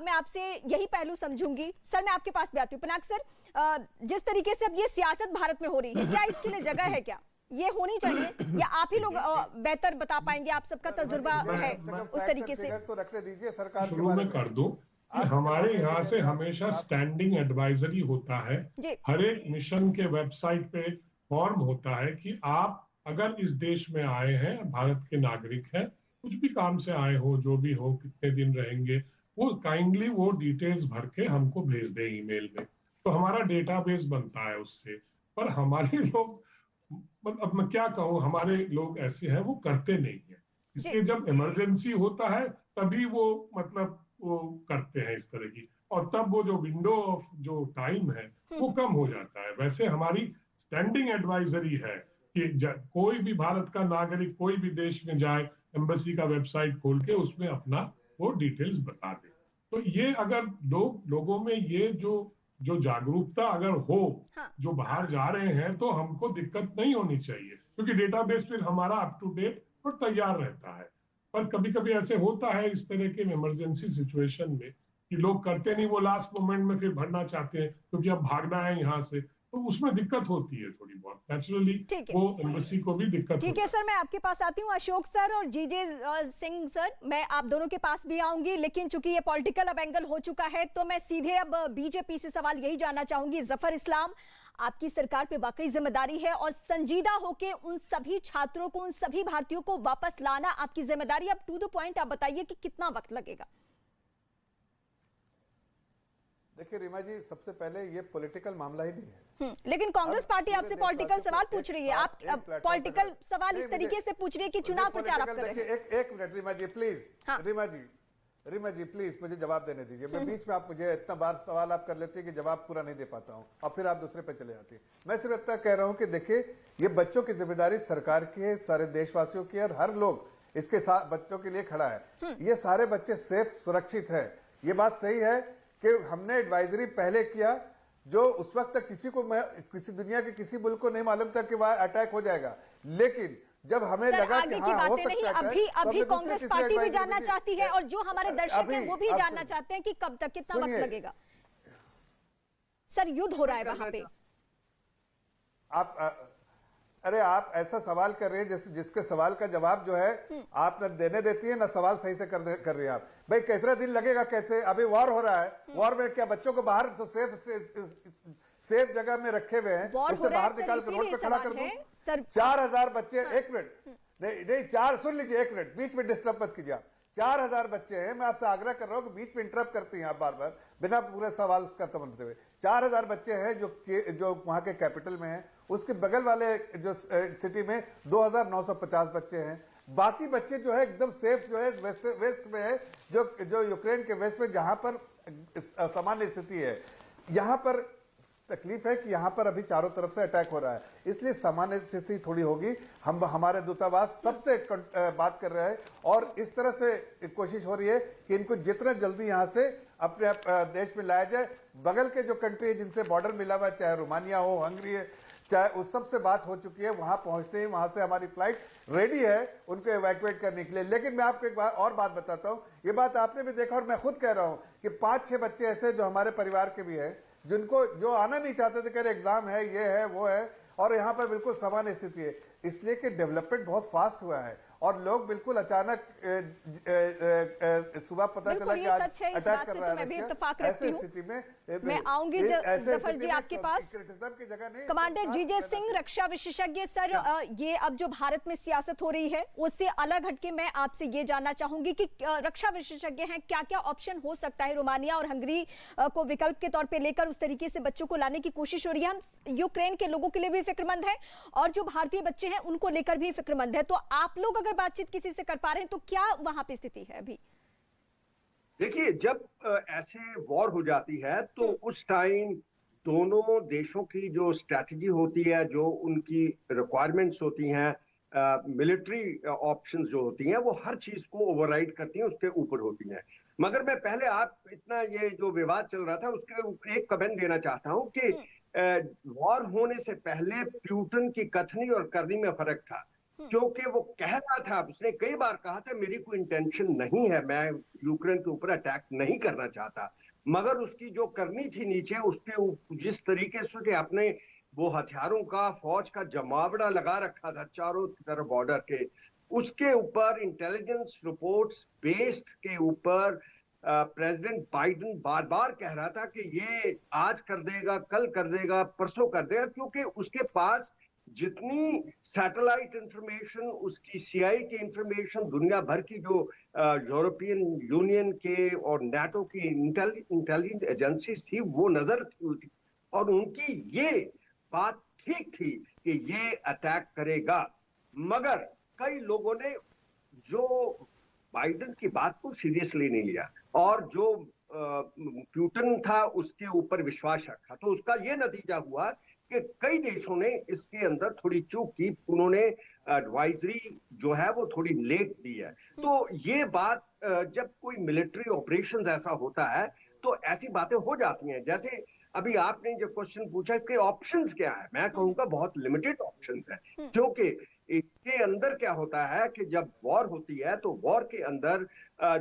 मैं आपसे यही पहलू समझूंगी। सर मैं आपके पास भी आती हूँ। पिनाक सर, जिस तरीके से अब ये सियासत भारत में हो रही है, क्या इसके लिए जगह है, क्या ये होनी चाहिए, या आप ही लोग बेहतर बता पाएंगे, आप सबका तजुर्बा है उस तरीके से? तो रखने दीजिए सरकार शुरू में कर दूं कि हमारे यहाँ से हमेशा स्टैंडिंग एडवाइजरी होता है, हर एक मिशन के वेबसाइट पे फॉर्म होता है कि आप अगर इस देश में आए हैं, भारत के नागरिक हैं, कुछ भी काम से आए हो, जो भी हो, कितने दिन रहेंगे, वो काइंडली वो डिटेल्स भर के हमको भेज दें ईमेल में, तो हमारा डेटाबेस बनता है उससे। पर हमारे लोग, अब मैं क्या कहूँ, हमारे लोग ऐसे हैं वो करते नहीं है, इसलिए जब इमरजेंसी होता है तभी वो मतलब वो करते हैं इस तरह की, और तब वो जो विंडो ऑफ जो टाइम है वो कम हो जाता है। वैसे हमारी स्टैंडिंग एडवाइजरी है कि कोई भी भारत का नागरिक कोई भी देश में जाए, एम्बेसी का वेबसाइट खोल के उसमें अपना वो डिटेल्स बता दे। तो ये अगर लोगों में ये जो जागरूकता अगर हो, जो बाहर जा रहे हैं, तो हमको दिक्कत नहीं होनी चाहिए, क्योंकि डेटाबेस फिर हमारा अप टू डेट और तैयार रहता है। पर कभी कभी ऐसे होता है इस तरह के इमरजेंसी सिचुएशन में कि लोग करते नहीं, वो लास्ट मोमेंट में फिर भरना चाहते हैं क्योंकि अब भागना है यहाँ से, तो उसमें दिक्कत होती है थोड़ी बहुत, नेचुरली वो एम्बेसी को भी दिक्कत। ठीक है सर, मैं आपके पास आती हूँ। अशोक सर और जीजे सिंह सर, मैं आप दोनों के पास भी आऊंगी, लेकिन चूंकि ये पॉलिटिकल अब एंगल हो चुका है तो मैं सीधे अब बीजेपी से सवाल यही जानना चाहूंगी। जफर इस्लाम, आपकी सरकार पे वाकई जिम्मेदारी है और संजीदा होके उन सभी छात्रों को, उन सभी भारतीयों को वापस लाना आपकी जिम्मेदारी। अब टू द पॉइंट आप बताइए कि कितना वक्त लगेगा? देखिए रीमा जी, सबसे पहले ये पॉलिटिकल मामला ही नहीं है। लेकिन कांग्रेस पार्टी आपसे पॉलिटिकल सवाल पूछ रही है। आप पॉलिटिकल सवाल इस तरीके से पूछ रही है कि चुनाव प्रचार आप कर रहे हैं। एक minute Reema ji please, Reema ji please मुझे जवाब देने दीजिए। मैं बीच में, आप मुझे इतना बार सवाल आप कर लेते हैं कि जवाब पूरा नहीं दे पाता हूं और फिर आप दूसरे पे चले जाते हैं। मैं सिर्फ इतना कह रहा हूं कि देखिए, ये बच्चों की जिम्मेदारी सरकार की है, सारे देशवासियों की है, और हर लोग इसके साथ बच्चों के लिए खड़ा है। ये सारे बच्चे सेफ, सुरक्षित है। ये बात सही है कि हमने एडवाइजरी पहले किया, जो उस वक्त तक किसी दुनिया के किसी मुल्क को नहीं मालूम था कि वह अटैक हो जाएगा, लेकिन जब हमें लगा कि हाँ हो सकता है, अभी कांग्रेस पार्टी भी जानना चाहती है और जो हमारे दर्शक हैं वो भी जानना चाहते हैं कि कब तक, कितना वक्त लगेगा? सर युद्ध हो रहा है वहां पे। अरे आप ऐसा सवाल कर रहे हैं जिसके सवाल का जवाब जो है आप न देने देती है, ना सवाल सही से कर रही है आप। भाई कितना दिन लगेगा, कैसे? अभी वॉर हो रहा है, वॉर में क्या बच्चों को बाहर तो सेफ जगह में रखे हुए हैं, उससे बाहर निकाल कर रोड पे खड़ा कर दूं? 4000 बच्चे, एक मिनट नहीं, सुन लीजिए, एक मिनट बीच में डिस्टर्ब मत कीजिए आप। 4000 बच्चे हैं, मैं आपसे आग्रह कर रहा हूं कि बीच में इंटरप्ट करती हैं आप बार बार बिना पूरे सवाल खत्म होते हुए। 4000 बच्चे हैं जो वहां के कैपिटल में हैं, उसके बगल वाले जो सिटी में 2950 बच्चे हैं। बाकी बच्चे जो है एकदम सेफ जो है वेस्ट में है, जो यूक्रेन के वेस्ट में, जहां पर सामान्य स्थिति है। यहां पर तकलीफ है कि यहां पर अभी चारों तरफ से अटैक हो रहा है, इसलिए सामान्य स्थिति थोड़ी होगी। हमारे दूतावास सबसे बात कर रहे हैं और इस तरह से कोशिश हो रही है कि इनको जितना जल्दी यहां से अपने देश में लाया जाए। बगल के जो कंट्री है जिनसे बॉर्डर मिला हुआ है, चाहे रोमानिया हो, हंगरी है, चाहे उस सब से बात हो चुकी है, वहां पहुंचते ही वहां से हमारी फ्लाइट रेडी है उनको इवैक्यूएट करने के लिए। लेकिन मैं आपको एक और बात बताता हूं, ये बात आपने भी देखा और मैं खुद कह रहा हूं कि 5-6 बच्चे ऐसे जो हमारे परिवार के भी हैं, जो आना नहीं चाहते थे, कह रहे एग्जाम है, ये है, वो है, और यहाँ पर बिल्कुल सामान्य स्थिति है, इसलिए कि डेवलपमेंट बहुत फास्ट हुआ है और लोग बिल्कुल अचानक सुबह पता चला कि आज अटैक कर रहा है। मैं भी इत्तेफाक रखती हूँ, स्थिति में मैं आऊंगी जफर जी आपके पास। कमांडर जीजे सिंह, रक्षा विशेषज्ञ सर, ये अब जो भारत में सियासत हो रही है उससे अलग हटके मैं आपसे ये जानना चाहूंगी कि रक्षा विशेषज्ञ हैं, क्या क्या ऑप्शन हो सकता है? रोमानिया और हंगरी को विकल्प के तौर पर लेकर उस तरीके से बच्चों को लाने की कोशिश हो रही है। हम यूक्रेन के लोगों के लिए भी फिक्रमंद है और जो भारतीय बच्चे हैं उनको लेकर भी फिक्रमंद है। तो आप लोग अगर बातचीत किसी से कर पा रहे हैं तो क्या वहां पे स्थिति है अभी? देखिए, जब ऐसे वॉर हो जाती है तो उस टाइम दोनों देशों की जो स्ट्रैटेजी होती है, जो उनकी रिक्वायरमेंट्स होती हैं, मिलिट्री ऑप्शंस जो होती हैं, वो हर चीज को ओवरराइड करती हैं, उसके ऊपर होती हैं। मगर मैं पहले आप इतना ये जो विवाद चल रहा था उसके ऊपर एक कमेंट देना चाहता हूं कि वॉर होने से पहले प्यूटन की कथनी और करनी में फर्क था। क्योंकि वो कह रहा था, उसने कई बार कहा था मेरी कोई इंटेंशन नहीं है, मैं यूक्रेन के ऊपर अटैक नहीं करना चाहता, मगर उसकी जो करनी थी नीचे उसके जिस तरीके से आपने वो हथियारों का, फौज का जमावड़ा लगा रखा था चारों तरफ बॉर्डर के, उसके ऊपर इंटेलिजेंस रिपोर्ट्स बेस्ड के ऊपर प्रेसिडेंट बाइडेन बार बार कह रहा था कि ये आज कर देगा, कल कर देगा, परसों कर देगा, क्योंकि उसके पास जितनी सैटेलाइट इंफॉर्मेशन, उसकी सीआई की इंफॉर्मेशन, दुनिया भर की जो यूरोपियन यूनियन के और नाटो की इंटेलिजेंस एजेंसीज थी वो नजर थी, और उनकी ये बात ठीक थी कि ये अटैक करेगा। मगर कई लोगों ने जो बाइडेन की बात को सीरियसली नहीं लिया और जो पुतिन था उसके ऊपर विश्वास रखा, तो उसका ये नतीजा हुआ कि कई देशों ने इसके अंदर थोड़ी चूक की, उन्होंने एडवाइजरी जो है वो थोड़ी लेट दी है। तो ये बात जब कोई मिलिट्री ऑपरेशंस ऐसा होता है तो ऐसी बातें हो जाती हैं। जैसे अभी आपने जो क्वेश्चन पूछा, इसके ऑप्शंस क्या है, मैं कहूँगा बहुत लिमिटेड ऑप्शंस है, क्योंकि इसके अंदर क्या होता है कि जब वॉर होती है तो वॉर के अंदर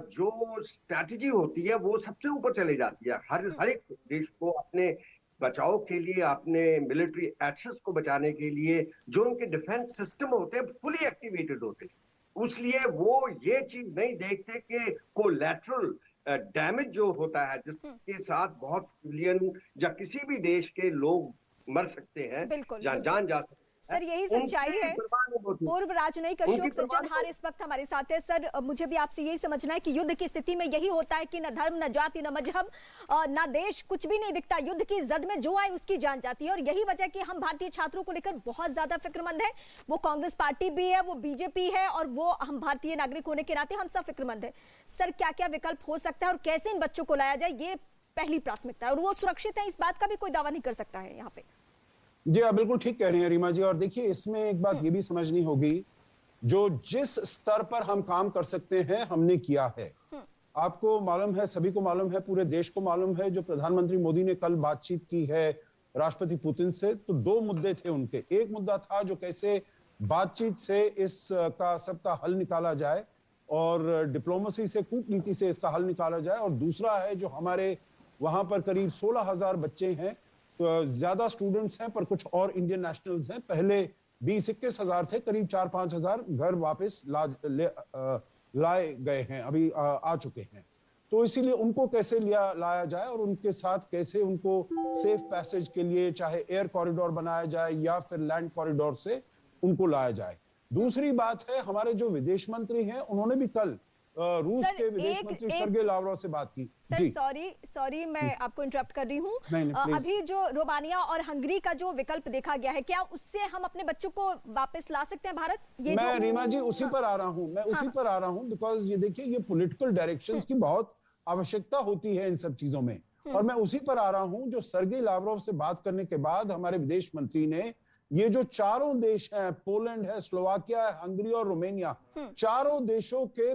जो स्ट्रैटेजी होती है वो सबसे ऊपर चली जाती है। हर एक देश को अपने बचाव के लिए, अपने मिलिट्री एक्सेस को बचाने के लिए जो उनके डिफेंस सिस्टम होते हैं फुली एक्टिवेटेड होते हैं, इसलिए वो ये चीज नहीं देखते कि कोलैटरल डैमेज जो होता है जिसके साथ बहुत मिलियन या किसी भी देश के लोग मर सकते हैं, जान जा सकते हैं। सर यही सच्चाई है। पूर्व राजनयिक अशोक सज्जनहार इस वक्त हमारे साथ है। सर मुझे भी आपसे यही समझना है कि युद्ध की स्थिति में यही होता है कि न धर्म, न जाति, न मजहब, न देश, कुछ भी नहीं दिखता। युद्ध की जद में जो आए उसकी जान जाती है, और यही वजह कि हम भारतीय छात्रों को लेकर बहुत ज्यादा फिक्रमंद है। वो कांग्रेस पार्टी भी है, वो बीजेपी है, और वो हम भारतीय नागरिक होने के नाते हम सब फिक्रमंद है। सर क्या क्या विकल्प हो सकता है और कैसे इन बच्चों को लाया जाए, ये पहली प्राथमिकता है, और वो सुरक्षित है इस बात का भी कोई दावा नहीं कर सकता है यहाँ पे। जी आप बिल्कुल ठीक कह रही हैं रीमा जी। और देखिए इसमें एक बात ये भी समझनी होगी, जो जिस स्तर पर हम काम कर सकते हैं हमने किया है। आपको मालूम है, सभी को मालूम है, पूरे देश को मालूम है, जो प्रधानमंत्री मोदी ने कल बातचीत की है राष्ट्रपति पुतिन से, तो दो मुद्दे थे उनके। एक मुद्दा था जो कैसे बातचीत से इसका सबका हल निकाला जाए और डिप्लोमेसी से, कूटनीति से इसका हल निकाला जाए, और दूसरा है जो हमारे वहां पर करीब 16,000 बच्चे हैं, तो ज्यादा स्टूडेंट्स हैं पर कुछ और इंडियन नेशनल्स हैं, पहले 20-21 हजार थे, करीब 4-5 हजार घर वापस लाए गए हैं, अभी आ चुके हैं। तो इसीलिए उनको कैसे लाया जाए और उनके साथ कैसे उनको सेफ पैसेज के लिए चाहे एयर कॉरिडोर बनाया जाए या फिर लैंड कॉरिडोर से उनको लाया जाए। दूसरी बात है, हमारे जो विदेश मंत्री हैं उन्होंने भी कल रूस के विदेश मंत्री सर्गेई लावरोव से बात की। सर सॉरी मैं आपको इंटरप्ट कर रही हूँ। अभी जो रोमानिया और हंगरी का जो विकल्प देखा गया है, क्या उससे हम अपने बच्चों को वापस ला सकते हैं भारत? ये मैं रीमा जी उसी पर आ रहा हूँ, पर आ रहा हूँ, बिकॉज ये देखिए ये पॉलिटिकल डायरेक्शंस की बहुत आवश्यकता होती है इन सब चीजों में, और मैं उसी पर आ रहा हूँ। जो सर्गेई लावरोव से बात करने के बाद हमारे विदेश मंत्री ने ये जो चारों देश हैं, पोलैंड है, स्लोवाकिया है, हंगरी और रोमानिया, चारों देशों के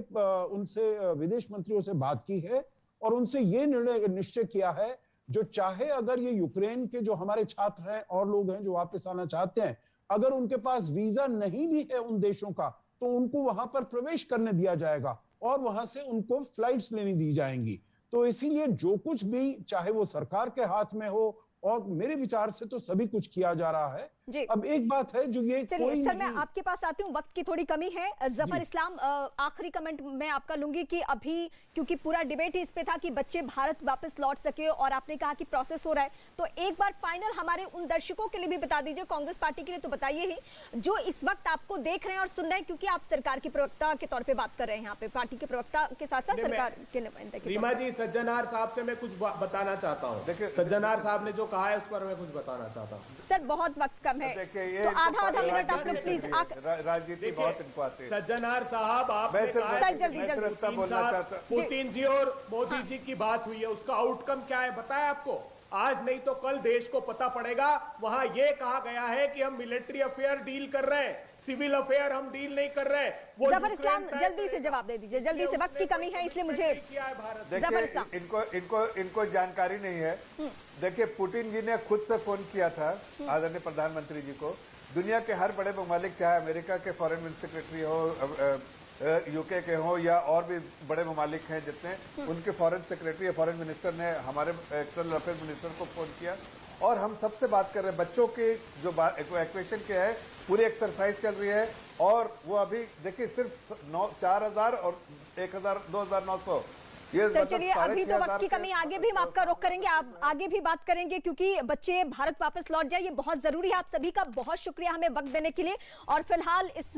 उनसे विदेश मंत्रियों से बात की है और उनसे ये निर्णय निश्चय किया है, जो चाहे अगर ये यूक्रेन के जो हमारे छात्र हैं और लोग हैं जो वापस आना चाहते हैं, अगर उनके पास वीजा नहीं भी है उन देशों का, तो उनको वहां पर प्रवेश करने दिया जाएगा और वहां से उनको फ्लाइट्स लेनी दी जाएंगी। तो इसीलिए जो कुछ भी, चाहे वो सरकार के हाथ में हो, और मेरे विचार से तो सभी कुछ किया जा रहा है। अब एक बात है जो ये चलिए सर, मैं आपके पास आती हूँ, वक्त की थोड़ी कमी है। जफर इस्लाम, आखिरी कमेंट मैं आपका लूंगी कि अभी क्योंकि पूरा डिबेट ही इस पे था कि बच्चे भारत वापस लौट सके, और आपने कहा कि प्रोसेस हो रहा है, तो एक बार फाइनल हमारे उन दर्शकों के लिए भी बता दीजिए, कांग्रेस पार्टी के लिए तो बताइए ही, जो इस वक्त आपको देख रहे हैं और सुन रहे हैं, क्योंकि आप सरकार की प्रवक्ता के तौर पर बात कर रहे हैं यहाँ पे, पार्टी के प्रवक्ता के साथ साथ सरकार के नुमाइंदे। रीमा जी, सज्जनहार साहब से मैं कुछ बताना चाहता हूँ। सज्जनहार साहब ने जो कहा है उस पर मैं कुछ बताना चाहता हूँ। सर बहुत वक्त कम है, तो आधा मिनट आप लोग प्लीज। राजनीति बहुत इम्पोर्टेंट है। सज्जनहार साहब, आपने कहा पुतिन जी और मोदी जी की बात हुई है, उसका आउटकम क्या है बताया आपको? आज नहीं तो कल देश को पता पड़ेगा। वहां ये कहा गया है कि हम मिलिट्री अफेयर डील कर रहे हैं, सिविल अफेयर हम डील नहीं कर रहे। वो जफर इस्लाम जल्दी से जवाब दे दीजिए, जल्दी से, वक्त की कमी है इसलिए मुझे। जफर इस्लाम, इनको जानकारी नहीं है। देखिए पुतिन जी ने खुद से फोन किया था आदरणीय प्रधानमंत्री जी को दुनिया के हर बड़े ममालिक, चाहे अमेरिका के फॉरेन सेक्रेटरी हो, यूके के हो या और भी बड़े ममालिक हैं जितने, उनके फॉरेन सेक्रेटरी या फॉरेन मिनिस्टर ने हमारे एक्सटर्नल अफेयर्स मिनिस्टर को फोन किया और हम सबसे बात कर रहे हैं। बच्चों के जो इक्वेशन के है पूरी एक्सरसाइज चल रही है और वो अभी देखिए सिर्फ 4,000 और 1,000 2,900 सर चलिए, अभी तो वक्त की कमी, आगे भी हम आपका रुख करेंगे, आप आगे भी बात करेंगे क्योंकि बच्चे भारत वापस लौट जाए ये बहुत जरूरी है। आप सभी का बहुत शुक्रिया हमें वक्त देने के लिए और फिलहाल इस